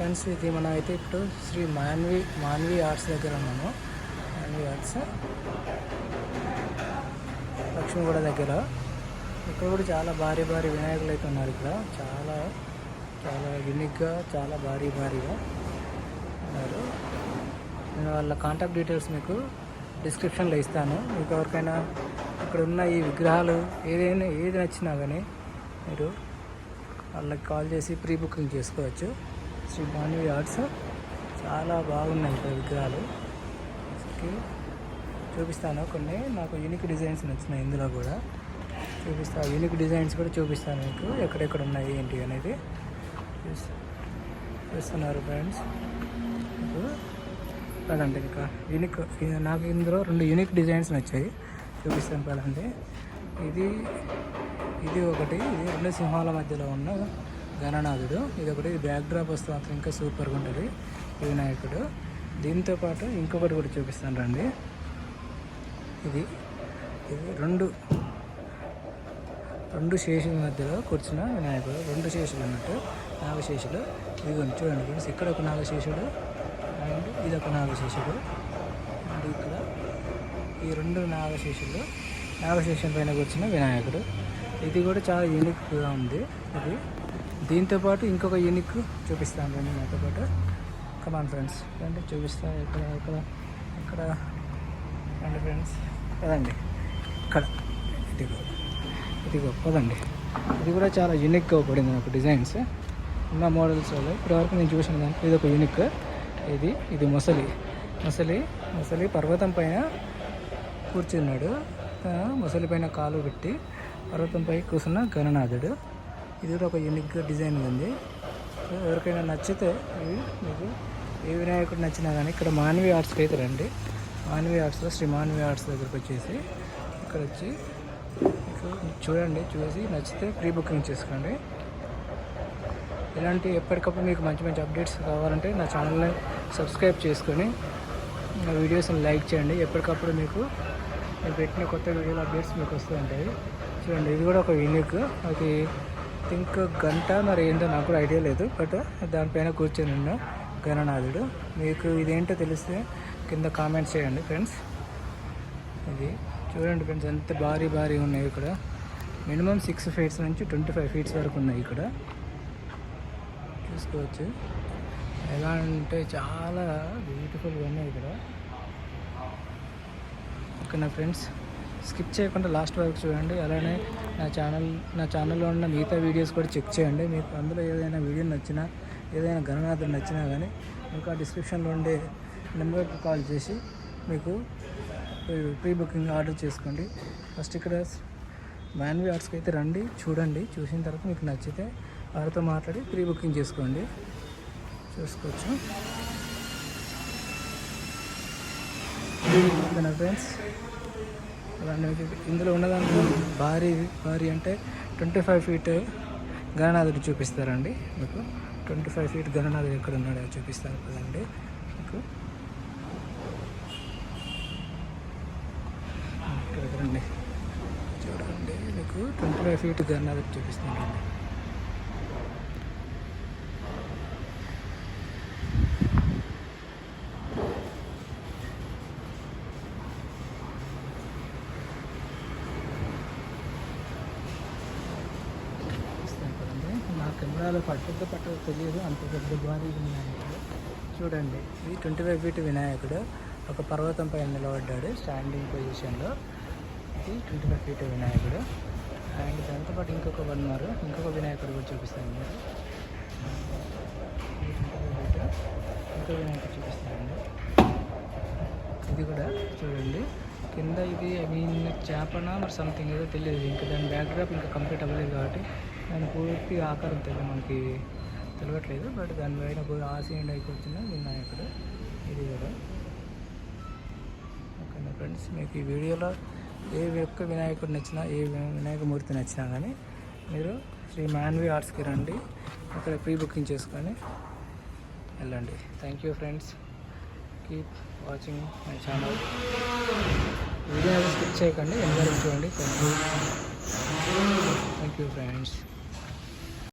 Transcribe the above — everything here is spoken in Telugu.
ఫ్రెండ్స్, ఇది మనం అయితే ఇప్పుడు శ్రీ మాన్వి ఆర్ట్స్ దగ్గర ఉన్నాము. మాన్వి ఆర్ట్స్ లక్ష్మీగూడ దగ్గర. ఇక్కడ కూడా చాలా భారీ వినాయకులు అయితే ఉన్నారు. ఇక్కడ చాలా యూనిక్గా, చాలా భారీగా ఉన్నారు. నేను వాళ్ళ కాంటాక్ట్ డీటెయిల్స్ మీకు డిస్క్రిప్షన్లో ఇస్తాను. మీకు ఎవరికైనా ఇక్కడ ఉన్న ఈ విగ్రహాలు ఏది నచ్చినా కానీ మీరు వాళ్ళకి కాల్ చేసి ప్రీ బుకింగ్ చేసుకోవచ్చు. శ్రీ మాన్వి ఆర్ట్స్ చాలా బాగున్నాయి ఇక్కడ విగ్రహాలు. చూపిస్తాను కొన్ని నాకు యూనిక్ డిజైన్స్ నచ్చినాయి. ఇందులో కూడా చూపిస్తాను, యూనిక్ డిజైన్స్ కూడా చూపిస్తాను మీకు ఎక్కడెక్కడ ఉన్నాయి ఏంటి అనేది చూస్తున్నారు ఫ్రెండ్స్. మీకు కదండి ఇంకా యూనిక్, నాకు ఇందులో 2 యూనిక్ డిజైన్స్ నచ్చాయి, చూపిస్తాను కదండి. ఇది ఒకటి, ఇది 2 సింహాల మధ్యలో ఉన్న గణనాథుడు. ఇది ఒకటి, ఇది బ్యాక్ డ్రాప్ వస్తే మాత్రం ఇంకా సూపర్గా ఉంటుంది ఈ వినాయకుడు. దీంతో పాటు ఇంకొకటి కూడా చూపిస్తాను రండి. ఇది 2 శేషుల మధ్యలో కూర్చున్న వినాయకుడు. 2 శేషులు అన్నట్టు, నాగశేషులు. ఇదిగోండి చూడండి ఫ్రెండ్స్, ఇక్కడ ఒక నాగశేషుడు అండ్ ఇది ఒక నాగశేషుడు. అండ్ ఇక్కడ ఈ 2 నాగశేషుల పైన కూర్చున్న వినాయకుడు. ఇది కూడా చాలా యూనిక్గా ఉంది. ఇది దీంతోపాటు ఇంకొక యూనిక్ చూపిస్తాను రండి నాతో పాటు. కమాన్ ఫ్రెండ్స్ రండి చూపిస్తాను. ఇక్కడ రండి ఫ్రెండ్స్, కదండి ఇక్కడ ఇదిగో కదండి. ఇది కూడా చాలా యూనిక్గా పడింది నాకు డిజైన్స్ ఉన్న మోడల్స్ వల్ల ఇప్పటివరకు నేను చూసిన దానికి ఇది ఒక యూనిక్. ఇది మొసలి పర్వతం పైన కూర్చున్నాడు. మొసలి పైన కాలు పెట్టి పర్వతంపై కూర్చున్న గణనాథుడు. ఇది కూడా ఒక యూనిక్ డిజైన్ ఉంది. ఎవరికైనా నచ్చితే మీకు ఏ వినాయకుడు నచ్చినా కానీ ఇక్కడ మాన్వి ఆర్ట్స్కి అయితే రండి. మాన్వి ఆర్ట్స్లో శ్రీ మాన్వి ఆర్ట్స్ దగ్గరికి వచ్చేసి ఇక్కడ వచ్చి చూడండి, చూసి నచ్చితే ప్రీ బుకింగ్ చేసుకోండి. ఇలాంటి ఎప్పటికప్పుడు మీకు మంచి అప్డేట్స్ కావాలంటే నా ఛానల్ని సబ్స్క్రైబ్ చేసుకొని నా వీడియోస్ని లైక్ చేయండి. ఎప్పటికప్పుడు మీకు నేను పెట్టిన కొత్త వీడియోల అప్డేట్స్ మీకు వస్తూ ఉంటాయి. చూడండి, ఇది కూడా ఒక యూనిక్. అది థింక్ గంట మరి ఏంటో నాకు కూడా ఐడియా లేదు, బట్ దానిపైన కూర్చొని ఉన్న గణనాథుడు. మీకు ఇదేంటో తెలిస్తే కింద కామెంట్స్ చేయండి ఫ్రెండ్స్. ఇది చూడండి ఫ్రెండ్స్, ఎంత భారీ ఉన్నాయి. ఇక్కడ మినిమం 6 feet నుంచి 25 feet వరకు ఉన్నాయి. ఇక్కడ చూసుకోవచ్చు. ఎలా అంటే చాలా బ్యూటిఫుల్గా ఉన్నాయి ఇక్కడ. ఓకేనా ఫ్రెండ్స్, స్కిప్ చేయకుండా లాస్ట్ వరకు చూడండి. అలానే నా ఛానల్లో ఉన్న మిగతా వీడియోస్ కూడా చెక్ చేయండి. మీకు అందులో ఏదైనా వీడియో నచ్చినా, ఏదైనా గణనాథుడు నచ్చినా కానీ మీకు ఆ డిస్క్రిప్షన్లో ఉండే నెంబర్కి కాల్ చేసి మీకు ప్రీ బుకింగ్ ఆర్డర్ చేసుకోండి. ఫస్ట్ ఇక్కడ మాన్వి ఆర్ట్స్కి అయితే రండి, చూడండి. చూసిన తర్వాత మీకు నచ్చితే వారితో మాట్లాడి ప్రీ బుకింగ్ చూసుకోవచ్చు. ఓకేనా ఫ్రెండ్స్, అలాంటి ఇందులో ఉన్నదాంట్లో భారీ అంటే 25 feet గణనాథుడు చూపిస్తారండి మీకు. 25 feet గణనాథుడు ఎక్కడ ఉన్నాడో చూపిస్తారు కదండి మీకు. ఇక్కడికి రండి, చూడండి మీకు 25 feet గణనాథుడు చూపిస్తానండి. నా కెమెరాలో పట్టదో తెలియదు, అంత పెద్ద భారీ వినాయకుడు. చూడండి, ఇది 25 feet వినాయకుడు ఒక పర్వతం పైన నిలబడ్డాడు స్టాండింగ్ పొజిషన్లో. ఇది 25 feet వినాయకుడు. అండ్ దాంతోపాటు ఇంకొక వినాయకుడు కూడా చూపిస్తాను మీరు. ఇంకో వినాయకుడు చూపిస్తానండి. ఇది కూడా చూడండి కింద. ఇది చేపన మరి సంథింగ్ ఏదో తెలియదు. ఇంకా దాని బ్యాక్డ్రాప్ ఇంకా కంప్లీట్ అవ్వలేదు కాబట్టి దాని పూర్తి ఆకారం మనకి తెలియట్లేదు. బట్ దానిపైన ఆశీనుడు అయిపోతున్న వినాయకుడు ఇది కూడా. ఓకేనా ఫ్రెండ్స్, మీకు ఈ వీడియోలో ఏ ఒక్క వినాయకుడు నచ్చినా, ఏ వినాయకమూర్తి నచ్చినా కానీ మీరు శ్రీ మాన్వి ఆర్ట్స్కి రండి, అక్కడ ప్రీ బుకింగ్ చేసుకొని వెళ్ళండి. Thank you friends, keep watching my channel. Video skip చేయకండి, ఎంజాయ్ చూడండి. Thank you friends.